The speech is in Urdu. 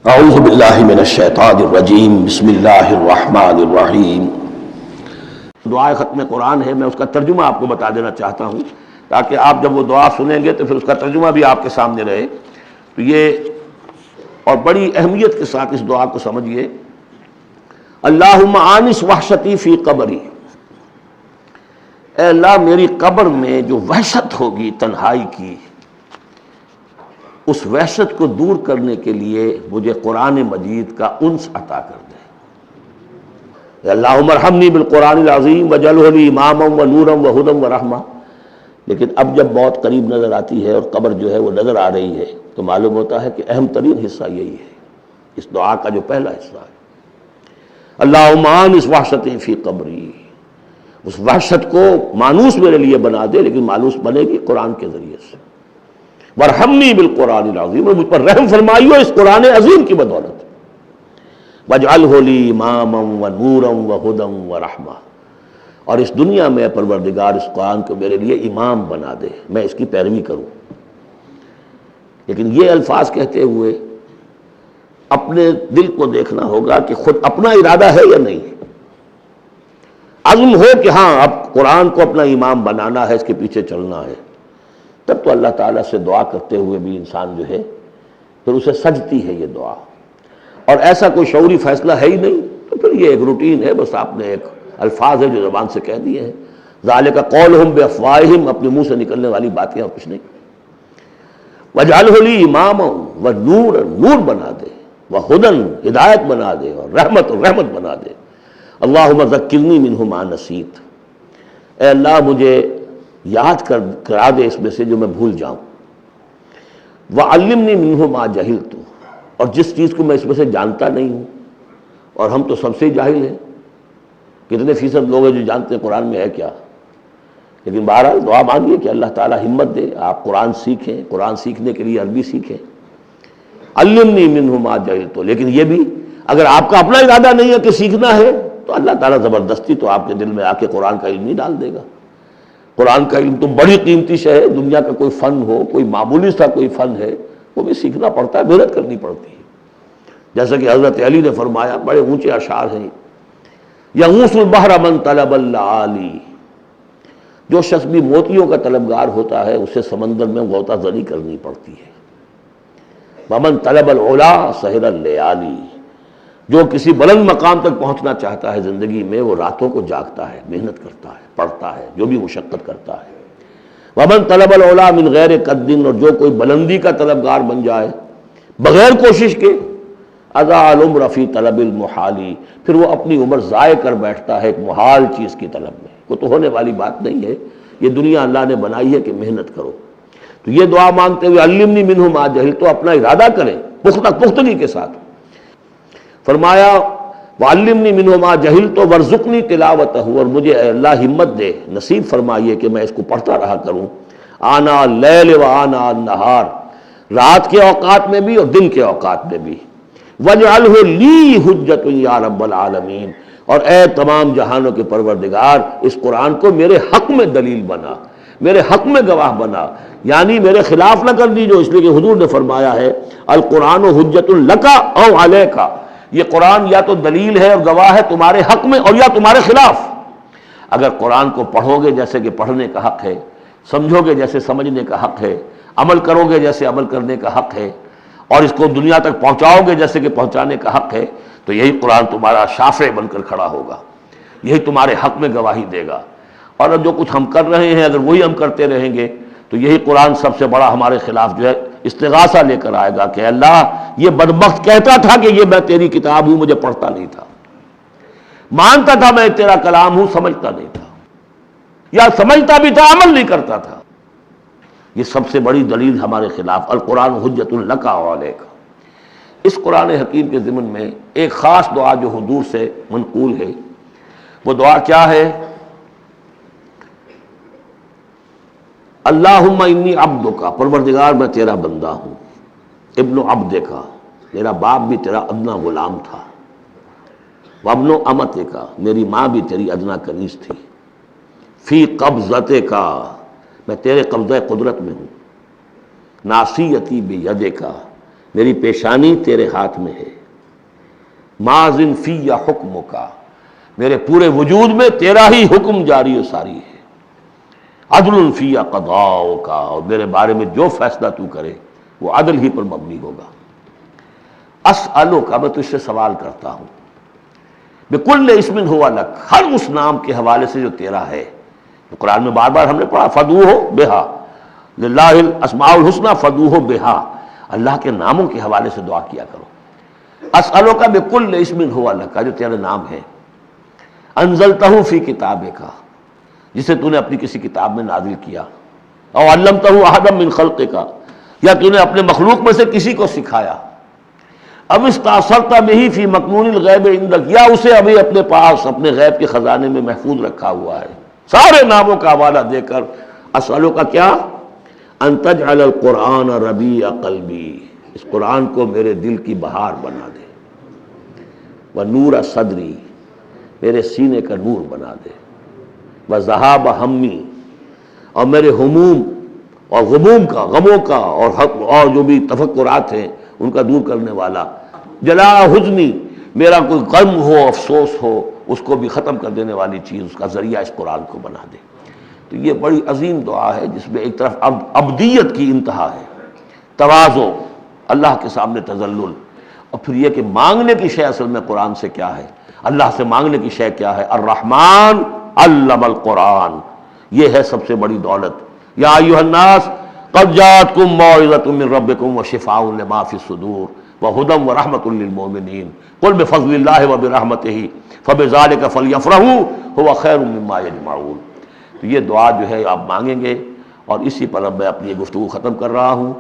اعوذ باللہ من الشیطان الرجیم بسم اللہ الرحمن الرحیم۔ دعائے ختم قرآن ہے، میں اس کا ترجمہ آپ کو بتا دینا چاہتا ہوں تاکہ آپ جب وہ دعا سنیں گے تو پھر اس کا ترجمہ بھی آپ کے سامنے رہے۔ تو یہ اور بڑی اہمیت کے ساتھ اس دعا کو سمجھیے۔ اللہم آنس وحشتی فی قبری، اے اللہ میری قبر میں جو وحشت ہوگی تنہائی کی، اس وحشت کو دور کرنے کے لیے مجھے قرآن مجید کا انس عطا کر دے۔ اللہم ارحمنی بالقرآن العظیم واجعلہ لی اماما ونورا وہدی ورحمہ۔ لیکن اب جب موت قریب نظر آتی ہے اور قبر جو ہے وہ نظر آ رہی ہے تو معلوم ہوتا ہے کہ اہم ترین حصہ یہی ہے، اس دعا کا جو پہلا حصہ ہے، اللہم آنس وحشتی فی قبری، اس وحشت کو مانوس میرے لیے بنا دے، لیکن مانوس بنے گی قرآن کے ذریعے سے۔ وارحمنی بالقرآن العظیم، اور مجھ پر رحم فرمائیو اس قرآن عظیم کی بدولت۔ واجعلہ لی اماما ونورا وہدی ورحمہ، اور اس دنیا میں پروردگار اس قرآن کو میرے لیے امام بنا دے، میں اس کی پیروی کروں۔ لیکن یہ الفاظ کہتے ہوئے اپنے دل کو دیکھنا ہوگا کہ خود اپنا ارادہ ہے یا نہیں۔ عزم ہو کہ ہاں اب قرآن کو اپنا امام بنانا ہے، اس کے پیچھے چلنا ہے، تب تو اللہ تعالیٰ سے دعا کرتے ہوئے بھی انسان جو ہے پھر اسے سجتی ہے یہ دعا۔ اور ایسا کوئی شعوری فیصلہ ہے ہی نہیں تو پھر یہ ایک روٹین ہے، بس آپ نے ایک الفاظ ہے جو زبان سے کہہ دیے ہیں۔ ذالک قولہم بافواہہم، اپنے منہ سے نکلنے والی باتیں اور کچھ نہیں۔ واجعلہ لی اماما ونورا، نور بنا دے، وہدی، ہدایت بنا دے، اور رحمت بنا دے۔ اللہم ذکرنی منہ ما نسیت، اے اللہ مجھے یاد کرا دے اس میں سے جو میں بھول جاؤں۔ وعلمنی منہ ما جہلت، اور جس چیز کو میں اس میں سے جانتا نہیں ہوں، اور ہم تو سب سے جاہل ہیں، کتنے فیصد لوگ ہیں جو جانتے ہیں قرآن میں ہے کیا۔ لیکن بہرحال دعا مانگیے کہ اللہ تعالیٰ ہمت دے، آپ قرآن سیکھیں، قرآن سیکھنے کے لیے عربی سیکھیں۔ علمنی منہ ما جہلت، لیکن یہ بھی اگر آپ کا اپنا ارادہ نہیں ہے کہ سیکھنا ہے تو اللہ تعالیٰ زبردستی تو آپ کے دل میں آ کے قرآن کا علم نہیں ڈال دے گا۔ قرآن کا علم تو بڑی قیمتی شے ہے، دنیا کا کوئی فن ہو، کوئی معمولی سا کوئی فن ہے، وہ بھی سیکھنا پڑتا ہے، محنت کرنی پڑتی ہے۔ جیسا کہ حضرت علی نے فرمایا، بڑے اونچے اشعار ہیں، یغوث البحر من طلب اللآلی، جو شخص بھی موتیوں کا طلبگار ہوتا ہے اسے سمندر میں غوطہ زنی کرنی پڑتی ہے۔ ومن طلب العلا سہر اللیالی، جو کسی بلند مقام تک پہنچنا چاہتا ہے زندگی میں وہ راتوں کو جاگتا ہے، محنت کرتا ہے، پڑھتا ہے، جو بھی مشقت کرتا ہے۔ ومن طلب العلا من غیر قد، اور جو کوئی بلندی کا طلبگار بن جائے بغیر کوشش کے، اضاع العمر فی طلب المحالی، پھر وہ اپنی عمر ضائع کر بیٹھتا ہے ایک محال چیز کی طلب میں۔ وہ تو ہونے والی بات نہیں ہے، یہ دنیا اللہ نے بنائی ہے کہ محنت کرو۔ تو یہ دعا مانگتے ہوئے علمنی منہ ما جہلت، تو اپنا ارادہ کریں پختگی کے ساتھ۔ فرمایا وعلمنی منہ ما جہلت وارزقنی تلاوتہ، اور مجھے اے اللہ ہمت دے، نصیب فرمائیے کہ میں اس کو پڑھتا رہا کروں، آنا اللیل و آنا النہار، رات کے اوقات میں بھی اور دن کے اوقات میں بھی۔ وَاجْعَلْهُ لِی حُجَّةٌ یا رب العالمین، اور اے تمام جہانوں کے پروردگار اس قرآن کو میرے حق میں دلیل بنا، میرے حق میں گواہ بنا، یعنی میرے خلاف نہ کر دیجو، اس لیے کہ حضور نے فرمایا ہے القرآن حجۃ لک او علیک، یہ قرآن یا تو دلیل ہے اور گواہ ہے تمہارے حق میں اور یا تمہارے خلاف۔ اگر قرآن کو پڑھو گے جیسے کہ پڑھنے کا حق ہے، سمجھو گے جیسے سمجھنے کا حق ہے، عمل کرو گے جیسے عمل کرنے کا حق ہے، اور اس کو دنیا تک پہنچاؤ گے جیسے کہ پہنچانے کا حق ہے، تو یہی قرآن تمہارا شافع بن کر کھڑا ہوگا، یہی تمہارے حق میں گواہی دے گا۔ اور جو کچھ ہم کر رہے ہیں اگر وہی ہم کرتے رہیں گے تو یہی قرآن سب سے بڑا ہمارے خلاف جو ہے استغاثہ لے کر آئے گا کہ اللہ یہ بدبخت کہتا تھا کہ یہ میں تیری کتاب ہوں، مجھے پڑھتا نہیں تھا، مانتا تھا میں تیرا کلام ہوں، سمجھتا نہیں تھا، یا سمجھتا بھی تھا عمل نہیں کرتا تھا۔ یہ سب سے بڑی دلیل ہمارے خلاف، القرآن حجۃ لک و علیک۔ اس قرآن حکیم کے ضمن میں ایک خاص دعا جو حضور سے منقول ہے، وہ دعا کیا ہے؟ اللہم انی عبدک، پروردگار میں تیرا بندہ ہوں، ابن عبدک، میرا باپ بھی تیرا ادنا غلام تھا، وابن امتک، میری ماں بھی تیری ادنا کنیز تھی، فی قبضتک، میں تیرے قبضہ قدرت میں ہوں، ناصیتی بیدک، میری پیشانی تیرے ہاتھ میں ہے، ماضٍ فی حکم کا، میرے پورے وجود میں تیرا ہی حکم جاری و ساری ہے، عدل فی قضاء کا، اور میرے بارے میں جو فیصلہ تو کرے وہ عدل ہی پر مبنی ہوگا۔ اسألک، میں تجھ سے سوال کرتا ہوں، بکل اسم ہوا لک، ہر اس نام کے حوالے سے جو تیرا ہے۔ قرآن میں بار بار ہم نے پڑھا فدعوہ بہا، للہ الاسماء الحسنی فدعوہ بہا، اللہ کے ناموں کے حوالے سے دعا کیا کرو۔ اسألک بکل اسم ہوا لک، جو تیرا نام ہے، انزلتہ فی کتابک، جسے تو نے اپنی کسی کتاب میں نازل کیا، او علمتہ احدا من خلقک، یا تو نے اپنے مخلوق میں سے کسی کو سکھایا، اب استاثرت بہ فی مکنون الغیب عندک، یا اسے ابھی اپنے پاس اپنے غیب کے خزانے میں محفوظ رکھا ہوا ہے۔ سارے ناموں کا حوالہ دے کر اسألو کا کیا، ان تجعل القرآن ربیع قلبی، اس قرآن کو میرے دل کی بہار بنا دے، ونور صدری، میرے سینے کا نور بنا دے، وذہاب ہمی، اور میرے ہموم اور غموم کا، غموں کا اور جو بھی تفکرات ہیں ان کا دور کرنے والا، جلا حزنی، میرا کوئی غم ہو افسوس ہو اس کو بھی ختم کر دینے والی چیز، اس کا ذریعہ اس قرآن کو بنا دے۔ تو یہ بڑی عظیم دعا ہے جس میں ایک طرف عبدیت کی انتہا ہے، تواضع، اللہ کے سامنے تذلل، اور پھر یہ کہ مانگنے کی شے اصل میں قرآن سے کیا ہے، اللہ سے مانگنے کی شے کیا ہے، الرحمن علم القرآن، یہ ہے سب سے بڑی دولت۔ یا ایھا الناس قد جاءتکم موعظۃ من ربکم وشفاء لما فی الصدور وہدی ورحمۃ للمؤمنین قل بفضل اللہ وبرحمتہ فبذلک فلیفرحوا ھو خیر مما یجمعون۔ تو یہ دعا جو ہے آپ مانگیں گے، اور اسی پر اب میں اپنی گفتگو ختم کر رہا ہوں۔